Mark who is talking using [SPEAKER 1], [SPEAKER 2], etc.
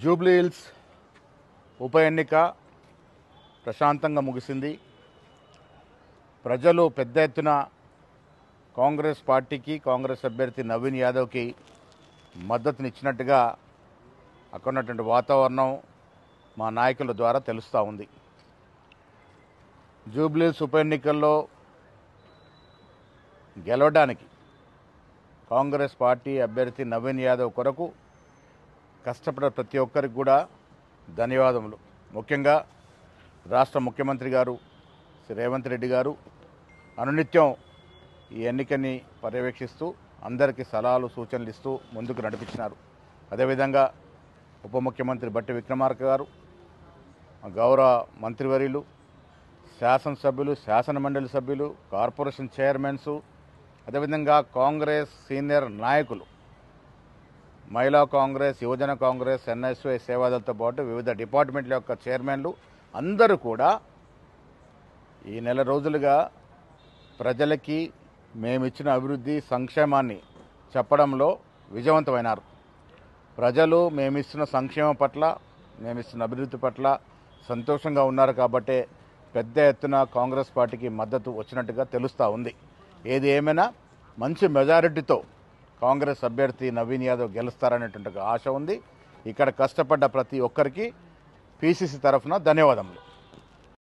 [SPEAKER 1] Jubilee hills ఉప ఎన్నిక ప్రశాంతంగా ముగిసింది. ప్రజలు పెద్ద ఎత్తున కాంగ్రెస్ పార్టీకి, కాంగ్రెస్ అభ్యర్థి నవీన్ యాదవ్కి మద్దతునిచ్చినట్టుగా అక్కడ ఉన్నటువంటి వాతావరణం మా నాయకుల ద్వారా తెలుస్తూ ఉంది. జూబ్లీ హిల్స్ ఉప ఎన్నికల్లో గెలవడానికి కాంగ్రెస్ పార్టీ అభ్యర్థి నవీన్ యాదవ్ కొరకు కష్టపడే ప్రతి ఒక్కరికి కూడా ధన్యవాదములు. ముఖ్యంగా రాష్ట్ర ముఖ్యమంత్రి గారు శ్రీ రేవంత్ రెడ్డి గారు అనునిత్యం ఈ ఎన్నికని పర్యవేక్షిస్తూ అందరికీ సలహాలు సూచనలు ఇస్తూ ముందుకు నడిపించినారు. అదేవిధంగా ఉప ముఖ్యమంత్రి బట్టి విక్రమార్క గారు, గౌరవ మంత్రివర్యులు, శాసనసభ్యులు, శాసనమండలి సభ్యులు, కార్పొరేషన్ చైర్మన్స్, అదేవిధంగా కాంగ్రెస్ సీనియర్ నాయకులు, మహిళా కాంగ్రెస్, యువజన కాంగ్రెస్, ఎన్ఎస్వై సేవాదళతో పాటు వివిధ డిపార్ట్మెంట్ల యొక్క చైర్మన్లు అందరూ కూడా ఈ నెల రోజులుగా ప్రజలకి మేమిచ్చిన అభివృద్ధి సంక్షేమాన్ని చెప్పడంలో విజయవంతమైనారు. ప్రజలు మేమిస్తున్న సంక్షేమం పట్ల, మేమిస్తున్న అభివృద్ధి పట్ల సంతోషంగా ఉన్నారు. కాబట్టే పెద్ద ఎత్తున కాంగ్రెస్ పార్టీకి మద్దతు వచ్చినట్టుగా తెలుస్తూ ఉంది. ఏది ఏమైనా మంచి మెజారిటీతో కాంగ్రెస్ అభ్యర్థి నవీన్ యాదవ్ గెలుస్తారనేటువంటి ఆశ ఉంది. ఇక్కడ కష్టపడ్డ ప్రతి ఒక్కరికి పిసిసి తరఫున ధన్యవాదములు.